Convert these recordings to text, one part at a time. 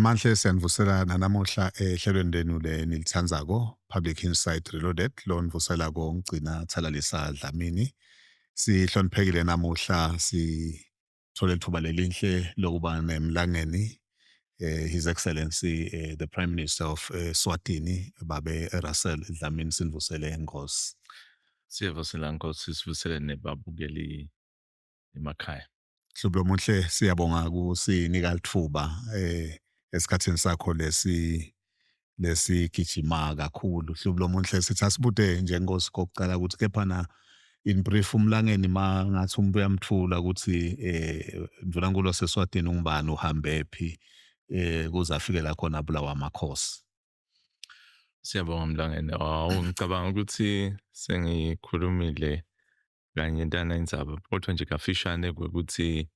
Namanje siyanivusela namuhla ehlelweni lenu nilithandzako Public Insight Reloaded lo nivusela ko ngcina Thalalisa Dlamini. Sihloniphekile namuhla sithole ithuba lelihle lokuba nemlangeni His Excellency the Prime Minister of Swatini Babe Russell Dlamini sinivusele Nkosi. Siyavusela Nkosi sivusele nebabukeli emakhaya. Hlobo omuhle siyabonga kusinika lithuba esikhathini sakho lesigijima kakhulu. Hlobo omuhle sithi asibude nje Nkosi kokuqala ukuthi kephana in brief umlangeni mangathi uyamthula ukuthi Ndvunankhulu waseSwatini ungubani uhambe phi kuze afike la khona Bulawa Amakhosi. Siyabonga mlangeni. Ngicabanga ukuthi sengikhulumile kanye intana indzaba kodwa nje kafishane ukuthi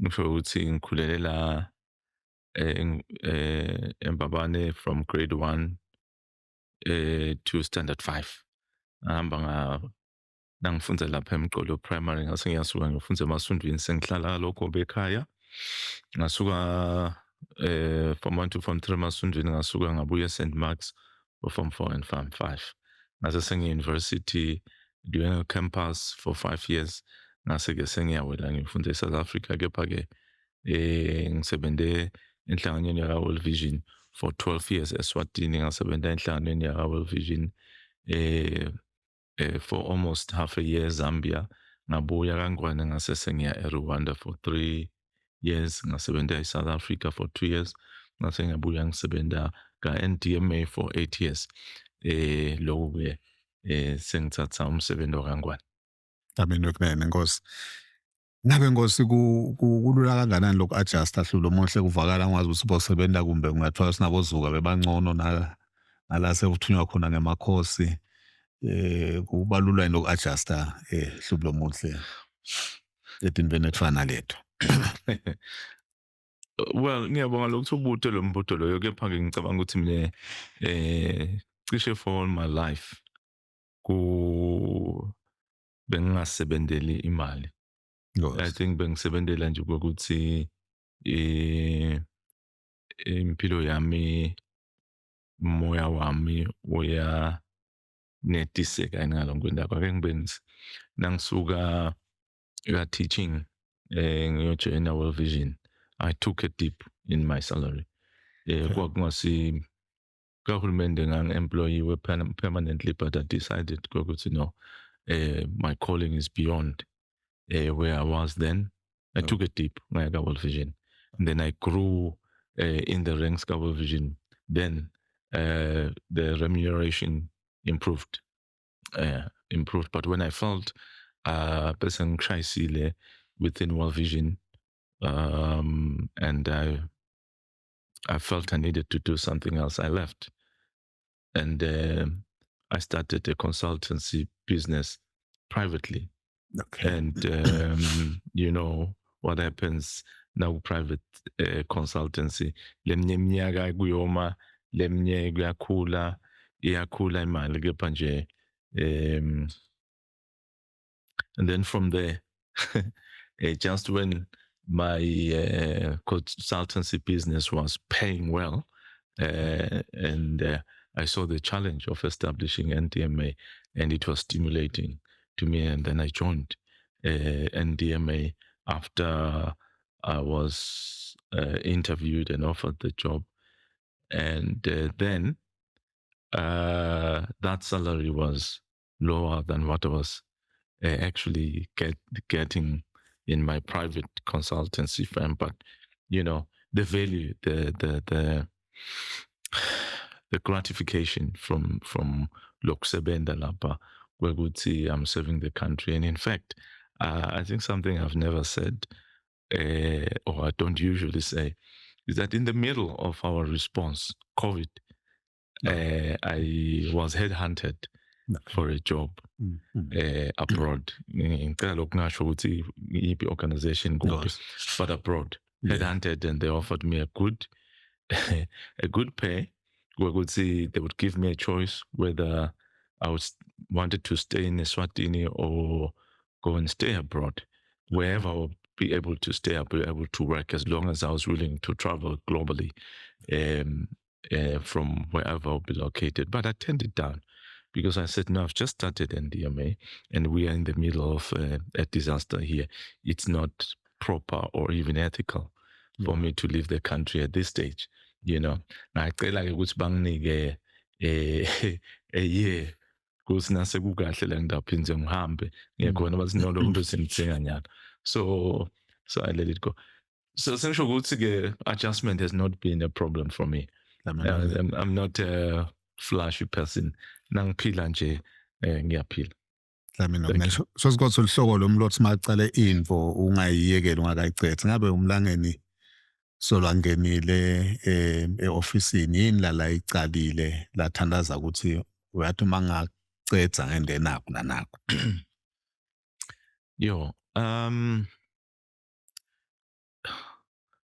ngisho ukuthi ngikhulele la eMbabane from grade 1 to standard 5. Ngihamba nangifundza lapha eMgqolo primary ngase ngiyasuka ngifundza eMasundweni sengihlala lokho bekhaya. Ngasuka from 1 to form 3 Masundweni ngasuka ngabuya St Mark's for form 4 and form 5. Ngase sengi-university doing a campus for 5 years. Ngase ke sengiyawela ngifunda eSouth Africa kepha-ke ngisebenze enhlanganweni yaka-World Vision for 12 years eSwatini. Ngasebenza enhlanganweni yaka-World Vision for almost half a year Zambia. Ngabuya kaNgwane ngase sengiya eRwanda for 3 years. Ngasebenza eSouth Africa for 2 years. Ngase ngabuya ngisebenza ka-NDMA for 8 years. Lokho-ke sengithatha umsebenzi kaNgwane. Damini kunene Nkosi. Ngabe Nkosi kulula kangakanani loku-adjusta Hlobo omuhle kuvakala ngwazi ukuthi bosebenza kumbe kungathiwa sinabozuka bebangcono nala sekuthunywa khona ngemakhosi kubalula yini loku-adjusta Hlobo omuhle etintweni etfana letho. Well, ngiyabonga lokhu ubude lo mbuto loyo kepha-ke ngicabanga ukuthi mina cishe for all my life bengingasebenzeli imali. I think bengisebenzela nje ukuthi impilo yami umoya wami uya netiseka ngalo kwendaba ake ngibenzi nangisuka teaching ngiyojoina World Vision. I took a dip in my salary. Kwakungasi kahulumende ngang-employee permanently, but I decided ukuthi no, my calling is beyond where I was then. I took a dip ngaka World Vision, and then I grew in the ranks of World Vision. Then the remuneration improved. But when I felt person crisis within World Vision, and I felt I needed to do something else, I left. And I started a consultancy business privately. Okay. And you know what happens now, private consultancy. Lemnye minyaka kuyoma, lemnye kuyakhula, iyakhula imali kepha nje. And then from there, just when my consultancy business was paying well, and I saw the challenge of establishing NDMA, and it was stimulating to me. And then I joined NDMA after I was interviewed and offered the job. And then that salary was lower than what I was actually getting in my private consultancy firm. But you know, the value, the gratification from lokusebenta lapha kwekuthi I'm serving the country. And in fact, I think something I've never said, or I don't usually say, is that in the middle of our response, COVID, I was headhunted Okay. for a job abroad. Ngicela ukungasho ukuthi iyiphi organization kuphi, Yes. but abroad. Yeah. Headhunted, and they offered me a good a good pay. Kwekuthi they would give me a choice whether I wanted to stay in Eswatini or go and stay abroad. Wherever I would be able to stay, I'll be able to work as long as I was willing to travel globally from wherever I'll be located. But I turned it down because I said, no, I've just started NDMA and we are in the middle of a disaster here. It's not proper or even ethical for me to leave the country at this stage. You know, ngicela-ke ukuthi banginike a year kuthi nase kukahle la ngidaphinde ngihambe ngiyakhona bathi no lo muntu simthenga nyalo. So I let it go. So sengisho ukuthi-ke adjustment has not been a problem for me. I'm not a flashy person. Nangiphila nje ngiyaphila. Dlamini so sikotho uhlobo lomlothi macale info ungayiyekela ungakayicethe ngabe umlangeni solwangenile eofisini yini la icalile lathandaza ukuthi uyathi mangacetha ngende nakho nanakho. Yo,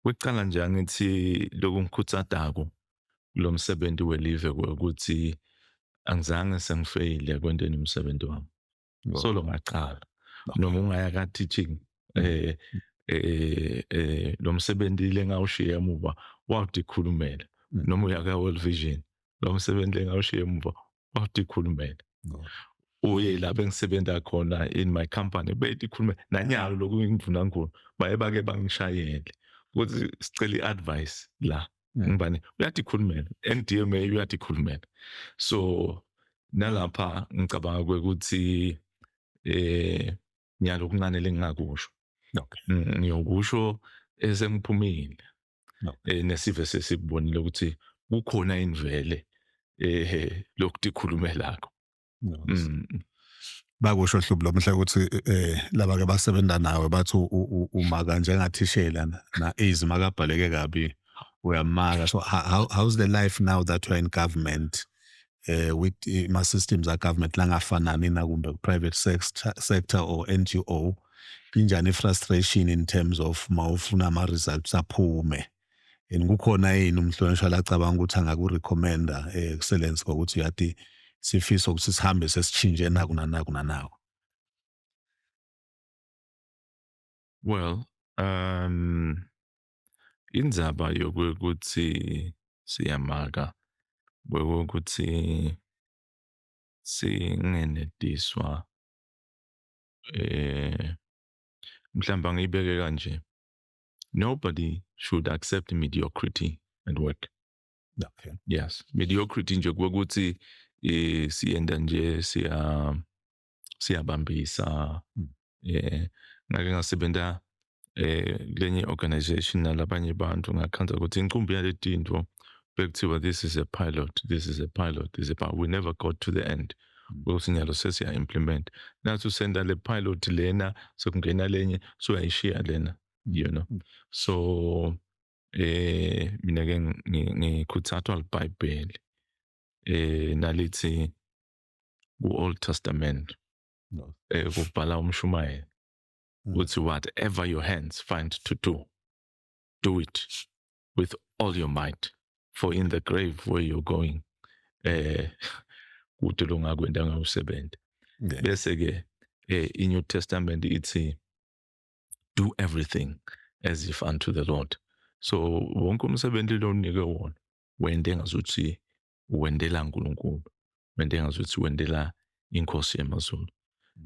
kucala nje angithi lokhu ngikhutsatako lo msebenzi welive ukuthi angizange sengifeyile kwenteni umsebenzi wami. Solo ngaqala noma ungaya ka teaching lo msebenzi lengawushiya emuva wawudikhulumela noma uya ka World Vision lo msebenzi lengawushiya emuva wawudikhulumela. Uye la bengisebenza khona in my company betikhulumela nanyalo lokungivuna ngikulo baye bake bangishayele ukuthi sicela iadvice la ngibani uyadikhulumela NDMA uyadikhulumela. So nalapha ngicabanga ukuthi nyalo okuncane lengingakusho. Ngiyokusho esengiphumile nesive sesibonile ukuthi kukhona invele lokudikhulumelako. Bakusho hlobo lomhla ukuthi laba ke basebenza nawe bathi uma kanje ngathishela na izima kabhaleke kabi uyamaka. So how's the life now that you're in government with my systems are government langafanani na kumbe private sector or NGO? Injani frustration in terms of mawufuna ama results aphume and kukhona yini umhlonishwa lacabanga ukuthi angakurecommenda excellence ngokuthi yathi sifisa ukuthi sihambe sesichinje naku nanako. Well, indzaba yokuthi siyamaka ukuthi singenetiswa mhlamba ngiyibeke kanje. Nobody should accept mediocrity at work. Okay. Yes, mediocrity nje ukuthi siyenda nje siyabambisa ngake ngasebenza lenye organization nalabanye bantu ngakhanza ukuthi incumbi yaletinto bekuthiwa this is a pilot, we never got to the end. Bosinyalo sesiya implement nathi senda le pilot lena sokungena lenye so ayishiya lena, you know. So mina ke ngikhutsatwa liBhayibheli nalithi ku-Old Testament kubhala uMshumayeli uthi whatever your hands find to do it with all your might, for in the grave where you're going kude lo ngakwendanga usebenza. Bese ke iNew Testament ithi do everything as if unto the Lord. So wonke umsebenzi lo unike wona wende ngazuthi wendela uNkulunkulu, wende ngazuthi wendela inkosi yamaZulu.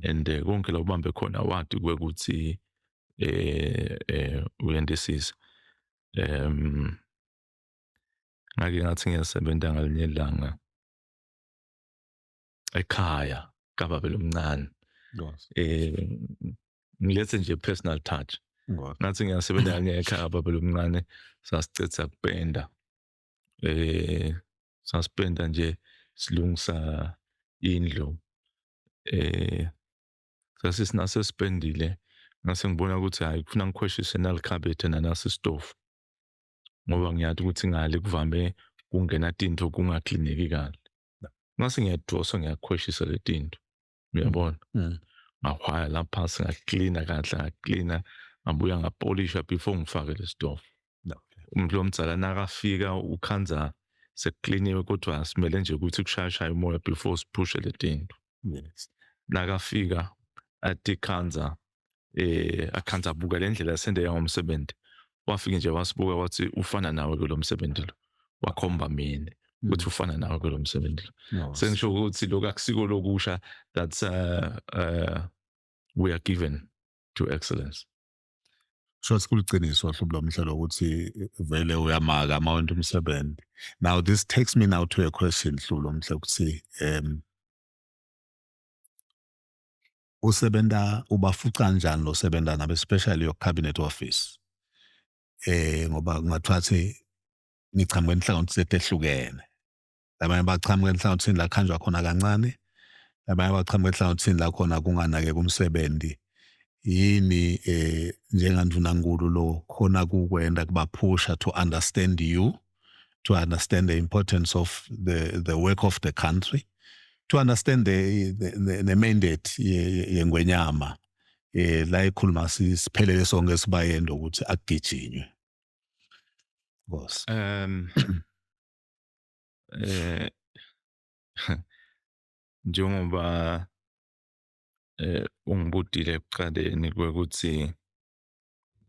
And konke la ubambe khona wathi kwekuthi uyendisisa. Ngake ngathi ngiyasebenza ngalinye ilanga ekhaya kababa lomncane. Ngilethe nje personal touch. Ngathi ngiyasebenza ngalinye ekhaya baba lomncane sasicetha kupenda. Saspenda nje silungisa indlu sasisipendile ngase ngibona ukuthi hayi kufuna ngikhweshise nalikhabethe nanasi isitofu ngoba ngiyazi ukuthi ngale kuvame kungena tinto kungaklineki kahle. Ngase ngiyadrosa ngiyakhweshisa le tinto, uyabona? Ngahwaya la phasi ngaklina kahle, ngaklina ngabuya ngapolisha before ngifake le sitofu. Umuntu lomdzala nakafika ukhanza sekukliniwe kodwa asimele nje ukuthi kushaya umoya before siphushe le tinto. Yes. Nakafika athi khanza akhanza abuka le ndlela sendeya ngomsebenzi. Wafika nje wasibuka wathi ufana nawe kulo msebenzi lo. Wakhomba mina ukuthi ufana nawe kulo msebenzi lo. Sengisho ukuthi lokho akusiko lokusha that's we are given to excellence. So sikuliciniso hlobo lomhlelo ukuthi vele uyamaka amawonto umsebenzi. Now this takes me now to a question hlobo lomhlelo ukuthi usebenza ubafuca kanjani lo sebenza nabe especially your cabinet office ngoba kungathiwa nichamuka enhlangothini etehlukene labanye bachamuka enhlangothini la khanjwa khona kancane labanye bachamuka enhlangothini la khona kunganake kumsebenzi yini njengandunankulu lo khona kukwenda kubaphusha to understand you, to understand the importance of the work of the country, to understand the mandate yengwenyama la ikhuluma siphelele sonke sibayenda ukuthi akugijinywe. Boss. Njengoba ungibudile ekuqaleni kwekuthi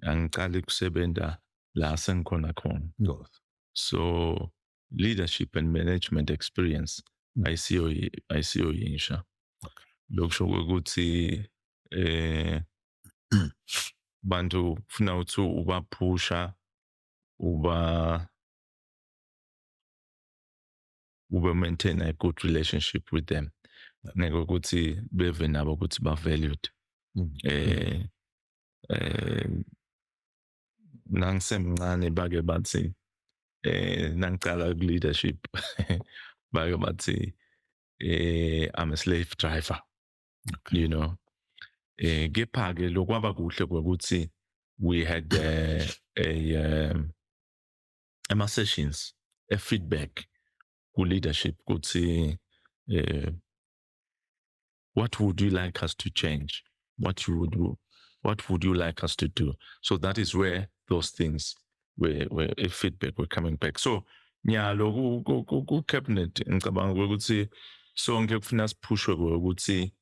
angiqali kusebenza la sengikhona khona. So leadership and management experience ayisiyo yinsha. Lokusho ukuthi bantu kufuna ukuthi ubaphusha maintain a good relationship with them. Ngeke ukuthi beve nabo ukuthi ba valued. Nangisemncane bake bathi nangicala leadership bake bathi I'm a slave driver. You know. Kepha ke lokwaba kuhle kwekuthi we had ama sessions a feedback ku leadership ukuthi what would you like us to change? What would you like us to do? So that is where those things were feedback were coming back. So nyalo ku cabinet ngicabanga ukuthi sonke kufuna siphushwe ukuthi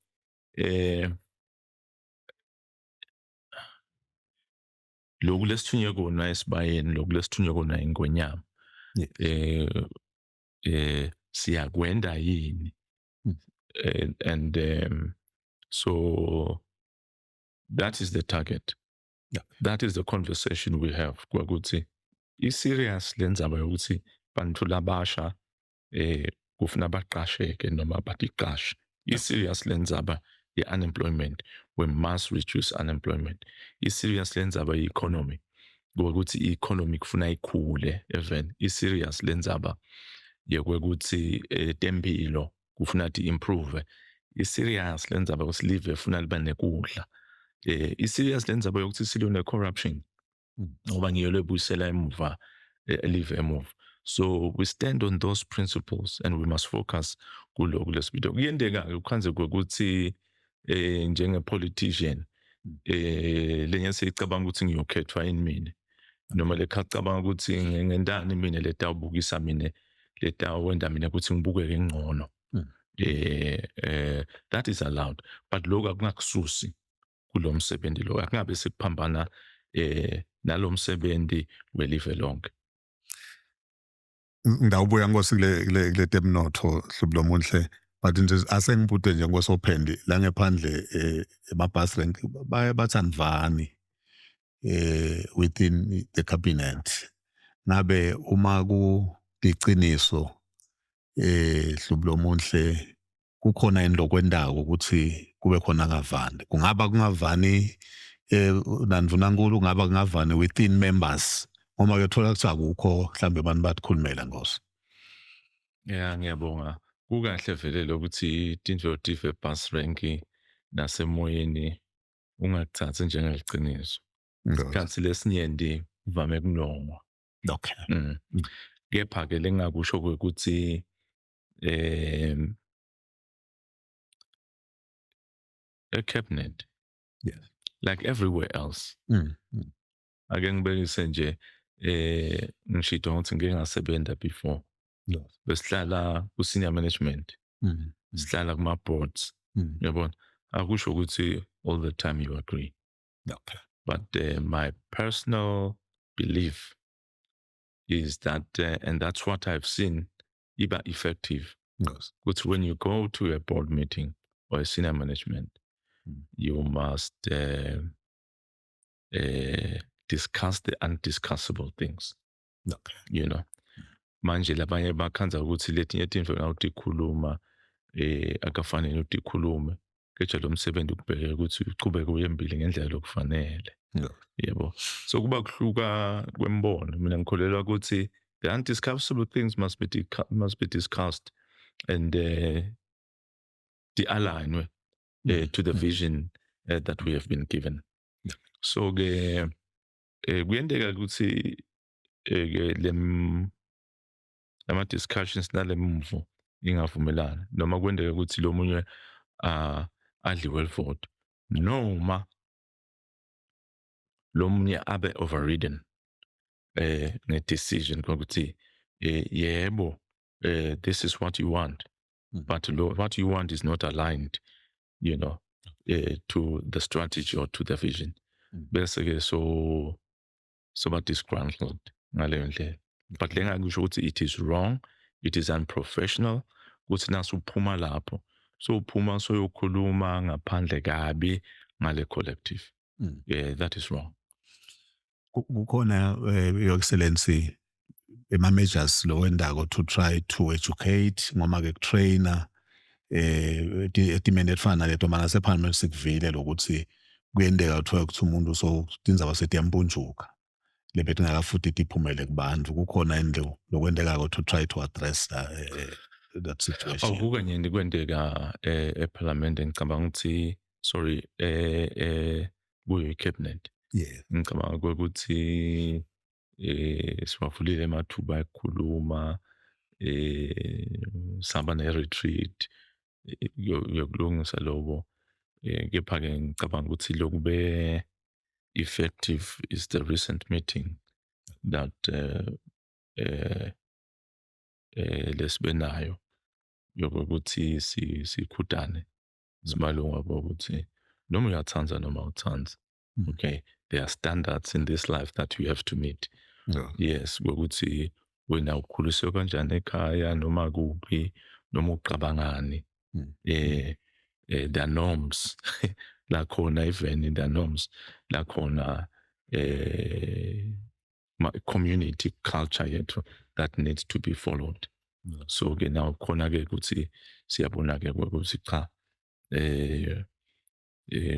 lokhu lesithunywe kona esibayeni lokhu lesithunywe kona ingonyama siyakwenda yini and so that is the target. That is the conversation we have kwakuthi i-serious lenzaba yokuthi bantu labasha kufuna baqasheke noma batiqashe. I-serious lenzaba ye-unemployment, we must reduce unemployment. I-serious lenzaba ye-economy, ukuthi i-economy kufuna ikhule even. I-serious lenzaba yekwekuthi tempilo kufuna improve. I-serious lenzaba ukuthi live funa liba nekudla. I-serious lenzaba yokuthi silwe ne-corruption ngoba ngiyo lebuyisela emuva live emuva. So we stand on those principles and we must focus kulokhu lesibito. Kuyendeka ukhanze kwekuthi njenge-politician lenye seyicabanga ukuthi ngiyokhethwa yini mina noma lekhacabanga ukuthi ngendani mina letawubukisa mina letawenda mina ukuthi ngibukeke ngcono. That is allowed, but lokho akungakususi kulo msebenzi lo akungabe sekuphambana nalo msebenzi welive lonke. Ngawubuya ngosi kule temnotho hlobo lomuhle but nje asengibude nje ngosophendi la ngephandle emabus rank bathandvani within the cabinet ngabe uma kuliciniso hlobo lomuhle kukhona into lokwendako ukuthi kube khona ngavani kungaba kungavani nandvunankulu kungaba kungavani within members uma ke thola ukuthi akukho mhlambe abantu bathikhulumela ngoso. Yeah, ngiyabonga. kukahle vele lokuthi tinjoti bus rank nasemoyeni ungakuthathi njengeliciniso. Isikhathi lesinyenti kuvame kunongwa. Okay. Kepha-ke lengakusho ukuthi e-cabinet, yes, like everywhere else, ake ngibekise nje ngishito ukuthi ngike ngasebenza before. yes, Besihlala ku-senior management, sihlala kuma-boards, yabona, akusho ukuthi all the time you agree. okay, But my personal belief is that, and that's what I've seen, iba effective. yes, Which when you go to a board meeting or a senior management, you must discuss the undiscussable things. okay, You know, manje labanye bakhanza ukuthi letinye tinto nawutikhuluma akafanele utikhulume, keja lo msebenzi ukubhekela ukuthi uqhubeke uye embili ngendlela lokufanele. yes, Yebo. So kuba kuhluka kwembono. Mina ngikholelwa ukuthi the undiscussable things must be discussed and di-alignwe to the vision that we have been given. So ke kuyenteka ukuthi lama discussions nalemvo ingavumelana noma kwendeka ukuthi lo munye adliwe livoto noma lo munye abe overridden ne-decision ukuthi yebo, this is what you want, but what you want is not aligned, you know, to the strategy or to the vision. Bese-ke so ba-disgruntled ngaleyo ndlela. But lengakusho ukuthi it is wrong, it is unprofessional, ukuthi nasuphuma lapho, so uphuma soyokhuluma ngaphandle kabi ngale collective. Yeah, that is wrong. Kukhona your excellency ama-measures lo wendako to try to educate noma-ke kutrainer etimeni efana naleto mana sephalamende sikuvile lokuthi kuyendeka kuthiwa ukuthi umuntu so tindzaba setiyampunjuka lebethi ngakafuthi tiphumele kubantu kukhona indlela lokwendeka to try to address that situation. Kukanye kwendeka eParliament ngicabanga ukuthi sorry kuyo cabinet. Yeah. Ngicabanga ukuthi siwavulile amathuba ukukhuluma sihamba ne-retreat yokulungisa lobo kepha-ke ngicabanga ukuthi lokube effective is the recent meeting that lesibe nayo yokuthi sikhutane simalunga bokuthi noma uyathanza noma uthanza. Okay, there are standards in this life that you have to meet. Yes, ukuthi wena ukhuliswe kanjani ekhaya noma kuphi noma uqabangani. There are norms la khona even there are norms la khona community culture yethu that needs to be followed. So ke now khona ke ukuthi siyabona ke ukuthi cha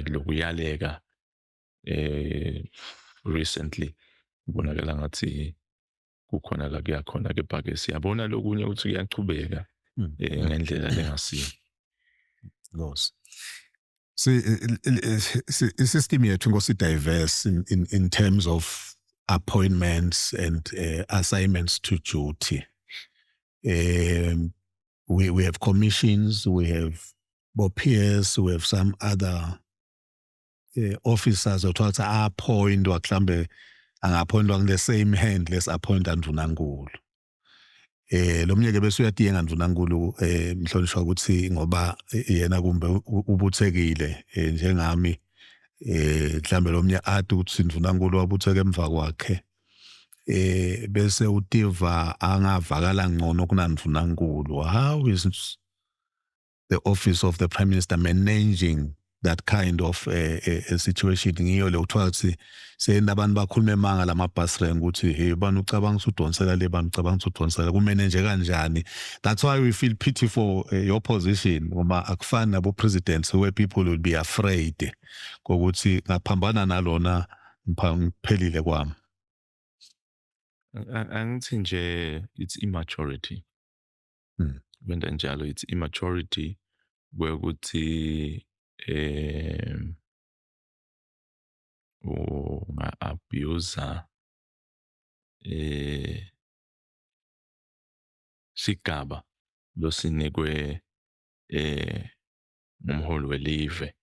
lokuyaleka recently kubonakala ngathi kukhona la kuyakhona kepha ke siyabona lokunye ukuthi kuyachubeka ngendlela lengasiyo. Los. See, system yethu ngosi diverse in terms of appointments and assignments to duty. We have commissions, we have peers, we have some other officers othiwa appoint waklambe angappointwa in the same hand let's appoint andunankulu. Lo mnyeke bese uyadinga ndunankulu mhlonishwa ukuthi ngoba yena kumbe ubuthekile njengami mhlambe lo mnye athi ukuthi ndunankulu wabutheke emva kwakhe bese utiva angavakala ngcono kunandunankulu. How is the office of the prime minister managing that kind of a situation? Ngiyo le kuthiwa ukuthi seyena abantu bakhuluma emanga lama-bus rank ukuthi hey bani ucabanga ukuthi udonsela le bani ucabanga ukuthi udonsela kumele nje kanjani. That's why we feel pity for your position ngoba akufani nabo presidents where people will be afraid kokuthi ngaphambana nalona ngiphelile kwami. Angithi nje it's immaturity. kwenta njalo it's immaturity kwekuthi unga-abuser sigaba losinikwe umholi welive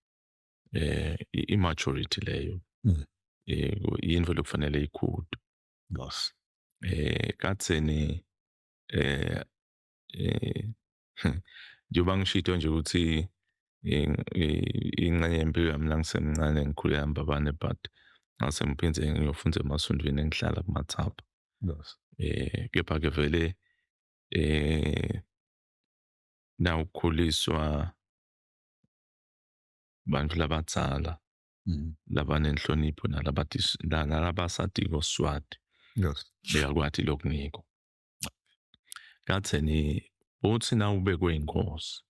immaturity leyo yintfo lokufanele ikhudwe. Yes. Katseni njengoba ngishito nje ukuthi ingxenye yempilo yami la ngisemncane ngikhule eHambabane but ngase ngiphindze ngiyofunda emasondweni engihlala kuMathapha. Yes. Kepha-ke vele nawukhuliswa bantu labadzala labanenhlonipho nalabasati koswati Yes. beyakwati lokuniko. Katseni uthi nawubekwe inkosi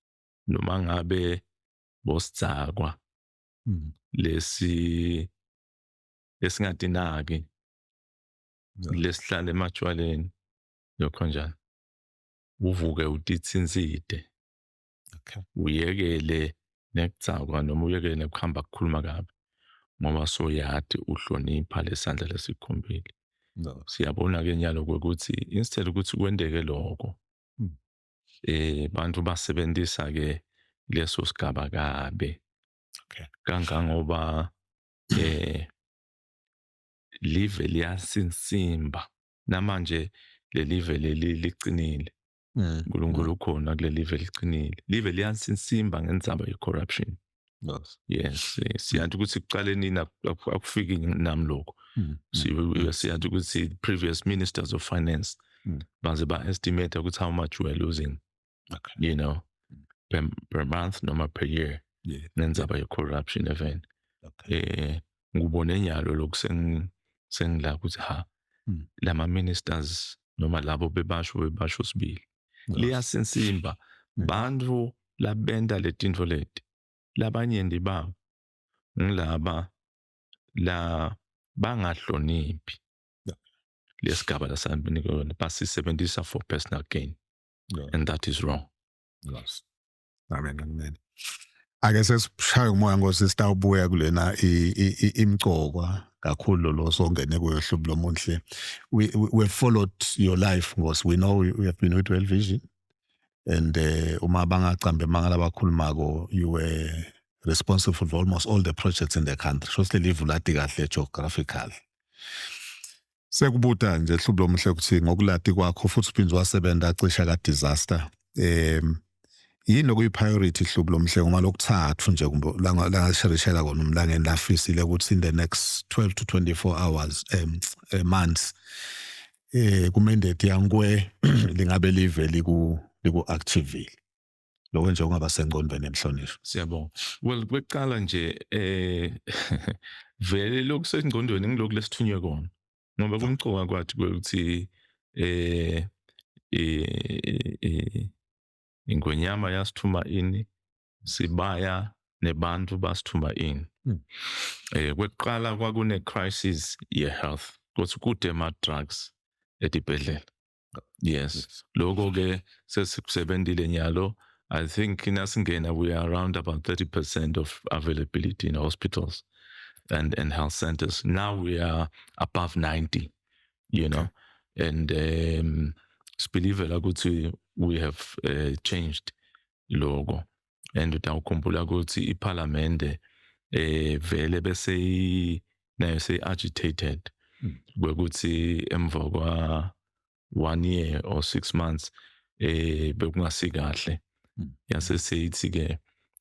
noma ngabe bosidzakwa lesingatinaki lesihlala ematshwaleni lokho njani uvuke utitsinzide. Okay. Uyekele nekudzakwa noma uyekele nekuhamba kukhuluma kabi ngoba soyati uhlonipha lesandla lesikhombile. Yes. Siyabona-ke nyalo ukuthi instead ukuthi kwendeke lokho bantu basebenzisa-ke leso sigaba kabe. Okay. Kangangoba live liyasinsimba namanje lelive leli licinile. uNkulunkulu ukhona kule live licinile. Live liyasinsimba ngendzaba ye-corruption. Yes. Yes, siyazi ukuthi kuqaleni akufiki nami lokho. Siyazi ukuthi previous ministers of finance baze ba-estimate ukuthi how much we're losing, Okay. you know, per month noma per year. Yeah. Nendzaba ye-corruption event. Okay. Ngubone nyalo lokhu sengila ukuthi lama ministers noma labo bebasho sibili. Liyasinsimba bantu labenda letintfo leti labanyenti babo ngilaba la bangahloniphi lesigaba lasanibona basisebenzisa for personal gain. And that is wrong. Yes. Amen. Ake sesishaya umoya ngosista ubuya kulena imcokwa kakhulu lo songene kwehlubo lomuhle. We followed your life because we know we have been with World Vision and uma bangacambe mangala bakhulumako you were responsible for almost all the projects in the country. So live ulati kahle geographical. Sekubuta nje hlubo lomuhle ukuthi ngokulati kwakho futhi uphindze wasebenza cisha ka disaster. Yini okuyi-priority hlubo lomhle ngoma lokuthathu nje kumbe la ngasherishela kona umlangeni lafisile ukuthi in the next 12 to 24 hours months kumandate yangwe lingabe live liku-active lokho nje ungaba sengqondweni emhlonishwa. Siyabonga. Well kweqala nje vele lokhu sengqondweni ngilokhu lesithunywe kona ngoba kumcoka kwathi ukuthi ingonyama yasithuma ini sibaya nebantu basithuma ini. Kweqala kwakune crisis ye-health kuthi kude ama-drugs etibhedlela. Yes. Lokho ke sesikusebenzile nyalo. I think nasingena we are around about 30% of availability in hospitals and health centers. Now we are above 90, you know, and believe ukuthi we have changed logo. And utawukhumbula ukuthi iparlamente vele bese nayo say agitated kwekuthi emva kwa 1 year or 6 months bekungasi kahle. Yase seyithi ke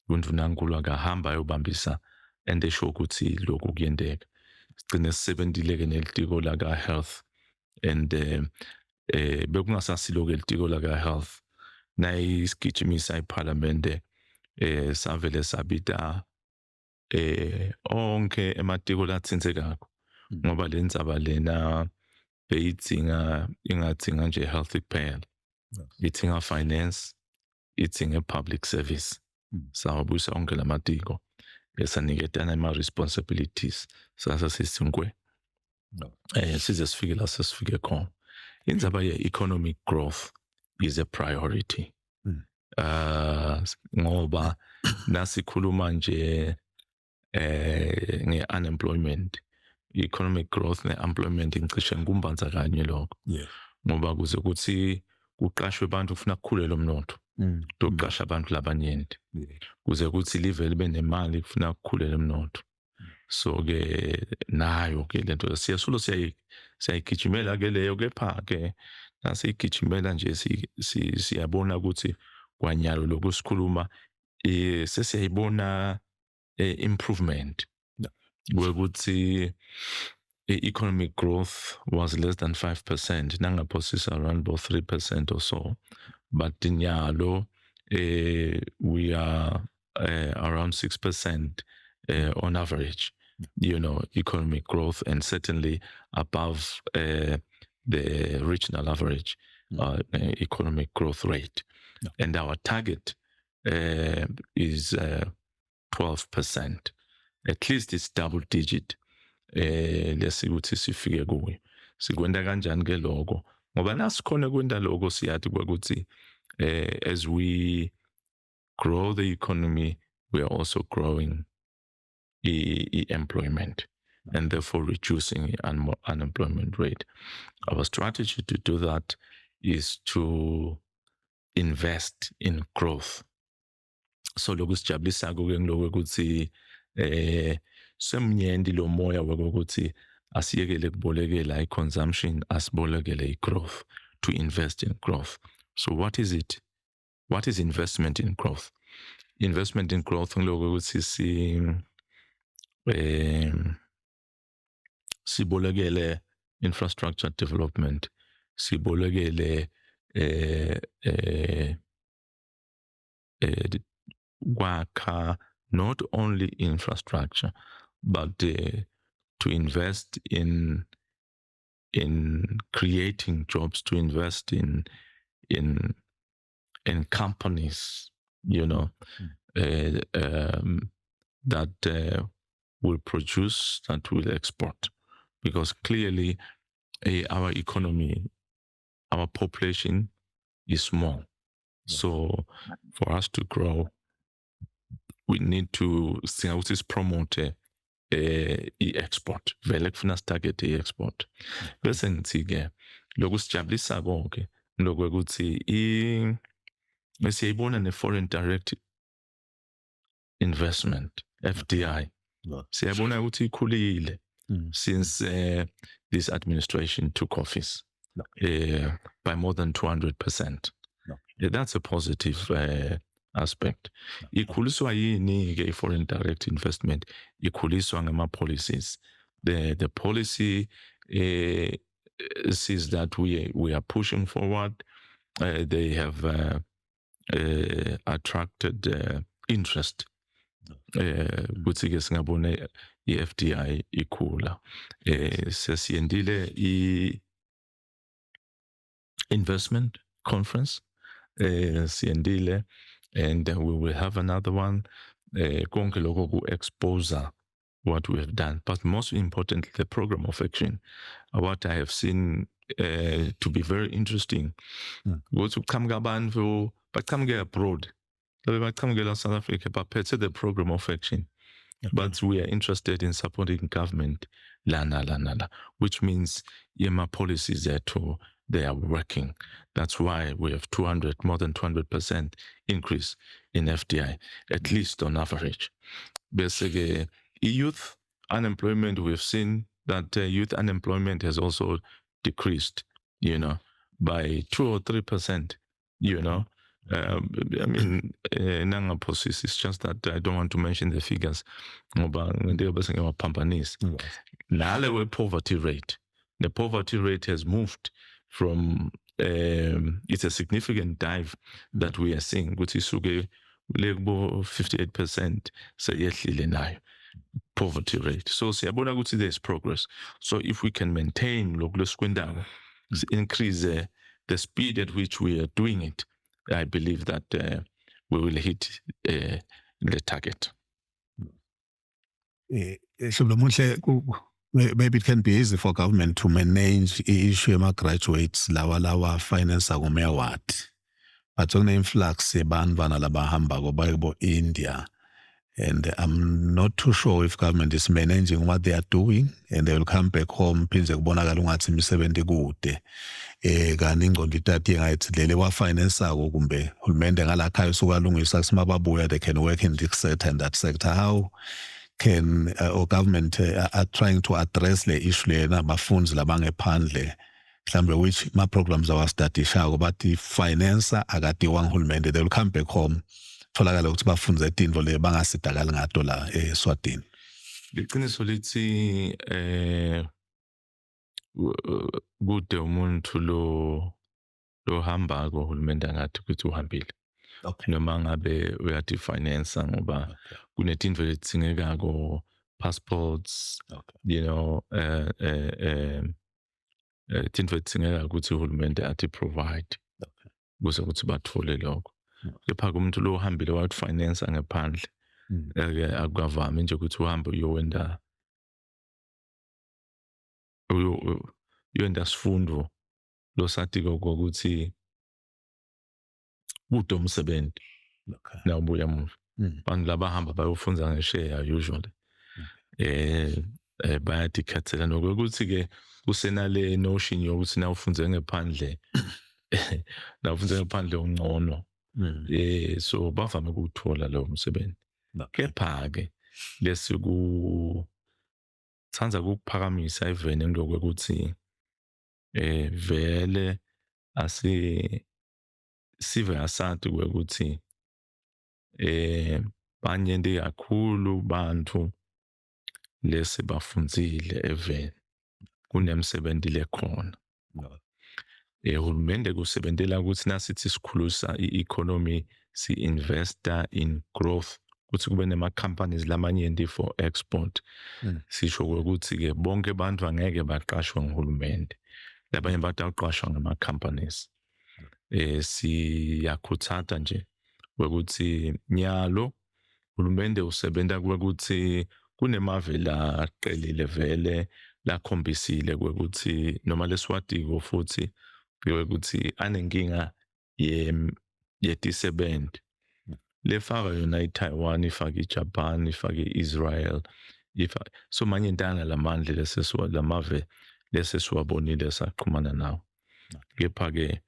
uNdvunankhulu akahamba ayobambisa and esho ukuthi lokhu kuyendeka. Sigcine sisebenzile ke nelitiko la ka health and bekungasasilo ke litiko la ka health nayi isigijimisa iparlamente savele sabita onke ematiko latsindzekako ngoba lendzaba lena beyidzinga ingadzinga nje health kuphela. Idzinga finance, idzinga public service. Sawabuyisa onke lamatiko esaniketana ama-responsibilities sasa sisinkwe size sifike la sesifike khona. Indzaba ye-economic growth is a priority. ngoba nasikhuluma nje nge-unemployment, economic growth ne-employment ngicishe ngumbandzakanye lokho. Yeah. Ngoba kuze kuthi kuqashwe abantu kufuna kukhule lo mnotho, ukuqasha abantu labanyenti. Kuze kuthi live libe nemali kufuna kukhule lo mnotho. So ke nayo ke lento siyasulo siyayigijimela ke leyo, kepha ke nasiyigijimela nje siyabona ukuthi kwanyalo lokusikhuluma sesiyayibona improvement. Wekuthi economic growth was less than 5%, nangaphosisa around about 3% or so, but nyalo we are around 6% on average, economic growth, and certainly above the regional average economic growth rate. And our target is 12%. At least it's double digit. Lesikuthi sifike kuyo. Sikwenda kanjani ke lokho? Ngoba nasikhona kwenda lokho siyathi ukuthi as we grow the economy, we are also growing employment and therefore reducing unemployment rate. Our strategy to do that is to invest in growth. So lokhu sijabulisako ke ngiloko ukuthi semnyendi lo moya wokuthi asiyekele kubolekela i-consumption, asibolekele i-growth, to invest in growth. So what is it? What is investment in growth? Investment in growth ngiloko ukuthi sibolekele infrastructure development, sibolekele kwakha not only infrastructure, but to invest in creating jobs, to invest in companies, that will produce, that will export, because clearly our economy, our population is small. So for us to grow, we need to promote i-export. Vele kufuna sitarget i-export. Bese ngithi ke lokhu sijabulisa konke lokuthi siyayibona ne-foreign direct investment, FDI. Siyabona ukuthi ikhulile since this administration took office by more than 200%. That's a positive aspect. Ikhuliswa yini ke foreign direct investment? Ikhuliswa ngama policies. The policy says that we are pushing forward. They have attracted interest. Kuthi ke singabona i-FDI ikhula. Sesiyendile i-investment conference. Siyendile, and we will have another one. Konke lokho ku-expose what we have done, but most importantly, the program of action. What I have seen to be very interesting was to come abantu, but come get abroad. But come get South Africa, but the program of action. Okay. But we are interested in supporting government, which means my policies there too, they are working. That's why we have more than 200% increase in FDI, at least on average. Basically, youth unemployment, we've seen that youth unemployment has also decreased, by 2 or 3%, I mean, it's just that I don't want to mention the figures. Poverty rate. The poverty rate has moved from, it's a significant dive that we are seeing, which is 58%. So poverty rate. So there's progress. So if we can maintain, increase the speed at which we are doing it, I believe that we will hit the target. Maybe it can be easy for government to manage issue of graduates, lawa finance agomea what. but influx yebantwana labahamba baye India. And I'm not too sure if government is managing what they are doing, and they will come back home phindze kubonakala ungathi imisebenzi kude. Kanti ingqondo itati ngathi lele wa finance ako kumbe hulumende ngalakhaya usukalungisa simababuya they can work in this sector and that sector. How can or government are trying to address the issue lena bafundzi labangephandle mhlambe which ma programs awastadishako bathi finance akadiwa ngihulumende, they will come back home tholakala ukuthi bafunze izinto le bangasidakali ngato la eSwatini. Liqiniso lithi kude umuntu lo hamba ko hulumende ngathi ukuthi uhambile. Okay. Noma ngabe uyathi finance ngoba kunezinto lezingekako, passports, you know, izinto lezingekako ukuthi uhulumende athi provide ukuze ukuthi bathole lokho. Kepha umuntu lo uhambile wathi finance ngaphandle akuvami nje ukuthi uhambe uyowenda sifundo lo sathi ukuthi kude umsebenzi na ubuya emuva. Abantu labahamba bayofunda ngesheya usually bayadikhathela nokuthi ke kusenale notion yokuthi na ufunze ngaphandle na ufunze ngaphandle ungcono. So bavame ukuthola lo msebenzi. Kepha ke lesikuthanda ukuphakamisa even ngokuthi vele sive asati ukuthi banyende kakhulu bantu lesi bafundzile even kunemsebenzi lekhona. Uhulumende kusebenzela ukuthi nasithi sikhulusa i-economy si-investa in growth ukuthi kube nema companies lamanyenti for export. Sisho ukuthi ke bonke abantu angeke baqashwe nguhulumende, labanye abantu aqashwa ngama companies. Siyakhuthaza nje ukuthi nyalo uhulumende usebenza ukuthi kunemave la qelile vele la khombisile ukuthi noma leswatiko futhi ukuthi anenkinga yetisebenzi lefaka yona iTaiwan, ifaka iJapan, ifaka iIsrael, so manye intanga lamandla lamave lesesiwabonile saqhumana nawo. Kepha ke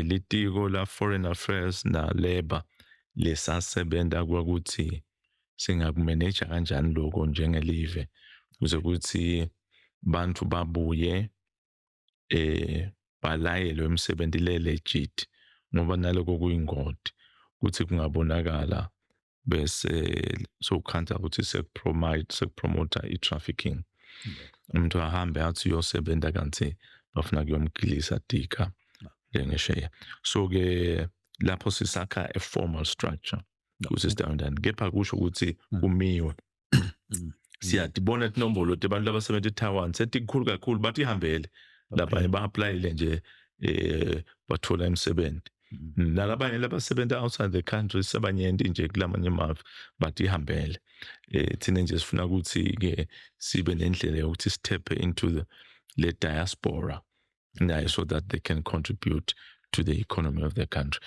litiko la foreign affairs na labor lesasebenza ukuthi singakumanage kanjani lokho njengelive ukuze ukuthi bantu babuye balayelwe imisebenzi le legit ngoba naloko kuyingoti ukuthi kungabonakala bese sokukhanda ukuthi sekupromote i-trafficking. Umuntu ahambe athi uyosebenza kanti bafuna kuyomgilisa tika njengesheya. So ke lapho sisakha a formal structure kusistandard. Kepha kusho ukuthi kumiwe. Siyadibona inombolo abantu labasebenza eTaiwan sethi kukhulu kakhulu bathi ihambele lapha ba-applyile nje bathola imisebenzi. Nalabanye labasebenza outside the country sebanyenti nje kulamanye amave bathi ihambele. Thina nje sifuna ukuthi ke sibe nendlela yokuthi step into the diaspora nayo so that they can contribute to the economy of the country.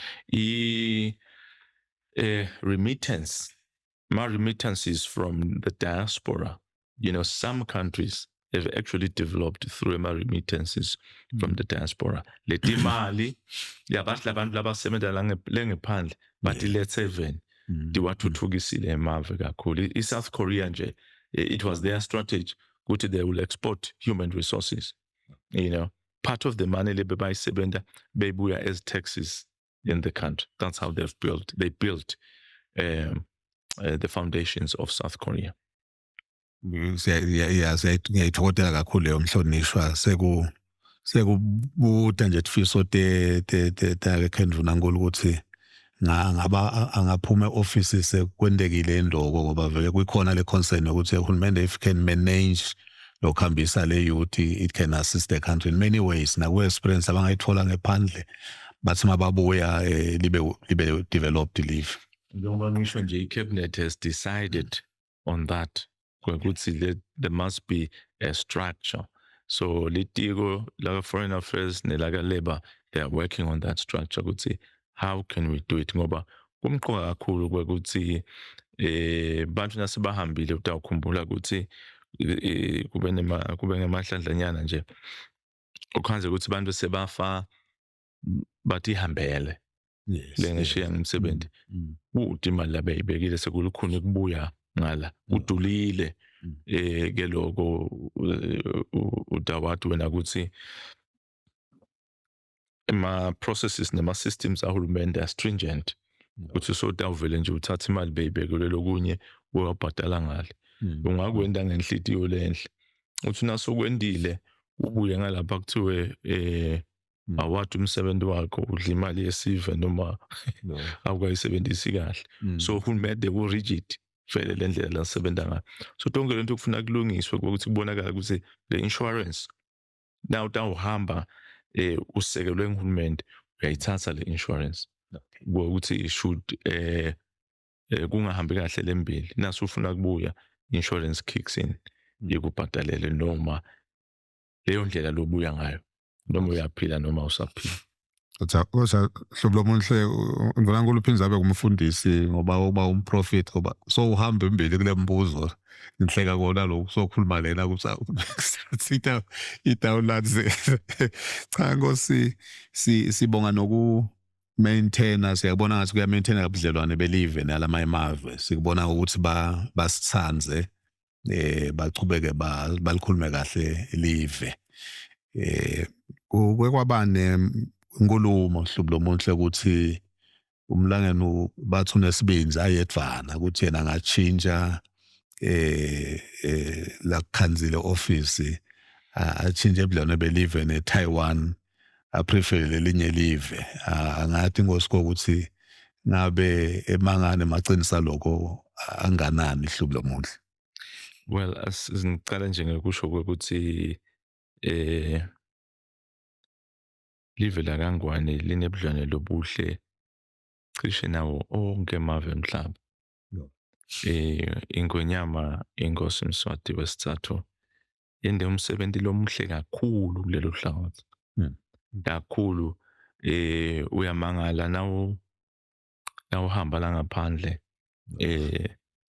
Remittances from the diaspora, you know, some countries have actually developed through remittances from the diaspora. Leti mali yabantu labasebenza langephandle bathi let's even diwathuthukisile emave kakhulu. ISouth Korea nje it was their strategy ukuthi they will export human resources. You know, part of the money lebe bayisebenza bebuya as taxes in the country. That's how they built the foundations of South Korea. Ngiyayithokozela kakhulu leyo mhlonishwa sekubuda nje tifiso te kendvuna nkulu ukuthi ngaba angaphuma eoffice sekwendekile endoko ngoba vele kukhona le concern ukuthi uhulumende if can manage lokuhambisa le youth it can assist the country in many ways na ku-experience abangayithola ngephandle bathi mababuya libe developed live. Njengoba ngisho nje i-cabinet has decided on that ukuthi there must be a structure. So litiko la foreign affairs nelaka labor they are working on that structure ukuthi how can we do it ngoba kumqoka kakhulu ukuthi bantu nasebahambile utawukhumbula ukuthi kube ngemahlandlanyana nje okhanze ukuthi bantu sebafa bathi ihambele le ngishiya ngumsebenzi kude imali labeyibekile sekulukhuni kubuya ngala udulile ke lokho udawati wena ukuthi processes nema-systems ahulumende are-stringent ukuthi sodawuvele nje uthatha imali beyibekele lokunye uyabhadala ngale ungakwenda ngenhlitiyo lenhle uthi nasokwendile ubuye ngalapha kuthiwe awadi umsebenzi wakho udla imali yesive noma awukayisebenzisi kahle so uhulumende ku-rigid vele le ndlela lasebenza ngayo so tonke lento kufuna kulungiswe ukuthi kubonakala ukuthi le insurance na utawuhamba usekelwe nguhulumende uyayithatha le insurance ukuthi it should kungahambi kahle lembili naso ufuna kubuya insurance kicks in yekubhadalele noma leyo ndlela lobuya ngayo noma uyaphila noma usaphila. Kodwa hlobo lomunhle uNkulunkulu uphinde abe ngumfundisi ngoba uba umprofit ngoba so uhamba embili kule mbuzo ngihleka kona lokho sokhuluma lena ukuthi i-downloads cha Nkosi sibonga noku maintainer siyabona ngathi kuya maintainer kabudlelwane belive nalamanye amazwe sikubona ukuthi basithanze bachubeke balikhulume kahle live kwabane inkulumo hlobo lomunhle ukuthi umlangeni bathi unesibinzi ayedvana ukuthi yena angatshintsha la khanzile office atshintshe ebudlelwane belive neTaiwan aprefer lelinye live angathi Nkosi ukuthi ngabe emangane macinisa lokho anganani hlobo lomunhle. Well asingicala nje ngekusho ukuthi live la kaNgwane linebudlwane lobuhle cishe nawo onke amave emhlaba. Ingonyama inkosi Mswati wesithathu yende umsebenzi lomuhle kakhulu kulelo hlangothi. Kakhulu uyamangala nawo hamba la ngaphandle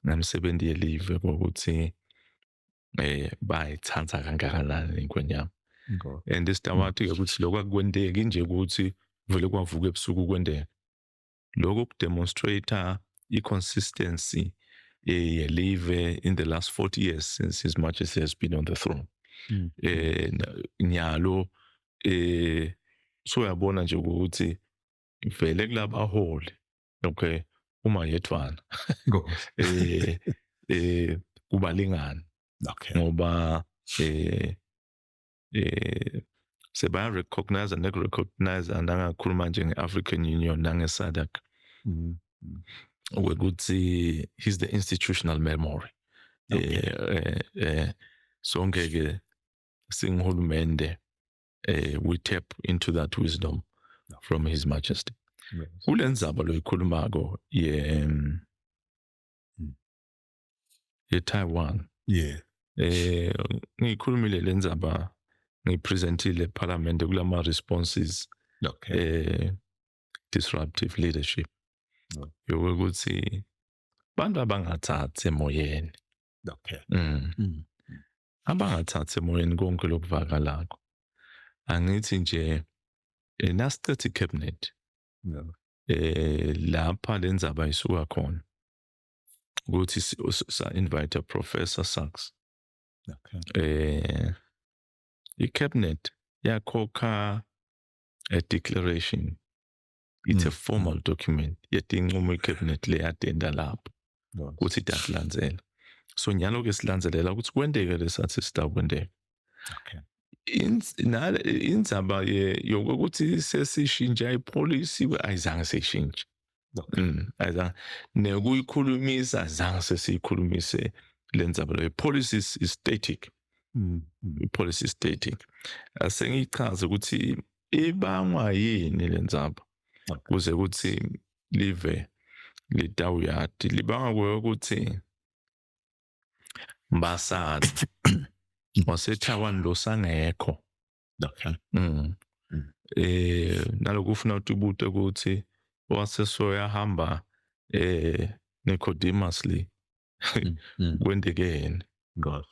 namsebenzi yelive ukuthi bayithanda kangakanani ingonyama. And isitawathi ukuthi lokho akukwendeki nje ukuthi vele kwavuka ebusuku kwendeka lokho kudemonstrator i-consistency yelive in the last 40 years since His Majesty has been on the throne. Nyalo so uyabona nje ukuthi vele kulabaholi okay uma yedwana kubalingana ngoba sebaya recognize nangakhuluma nje nge-African Union nange-SADC ukuthi he's the institutional memory. So ngeke singihulumende we tap into that wisdom from His Majesty. Kule ndzaba loyikhulumako ye-Taiwan ngiyikhulumile le ndzaba ngiyipresentile eParliament kulama responses disruptive leadership yokuthi bantu abangathathi emoyeni abangathathi emoyeni konke lokuvakalako angithi nje nasicethe icabinet lapha le ndzaba isuka khona ukuthi sa-invite Professor Sachs i-cabinet yakhokha a declaration. It's a formal document yetinqumo i-cabinet le yadenda lapho ukuthi idakulandzela so nyalo ke silandzelela ukuthi kwendeke lesathi sitakwendeka indzaba yokuthi sesishintsha ipolicy ayizange seyishintshe ayizange nekuyikhulumisa azange sesiyikhulumise le ndzaba le policy is static. Policy static asengichaza ukuthi ibangwa yini le ndzaba kuze ukuthi live litawuyati libangwa ukuthi Mbasadi waseTaiwan lo sangekho nalokho ufuna ukuthi ubute ukuthi wasesoyahamba Nicodemusly Mm. Mm. kwenteke yena. Ngoba.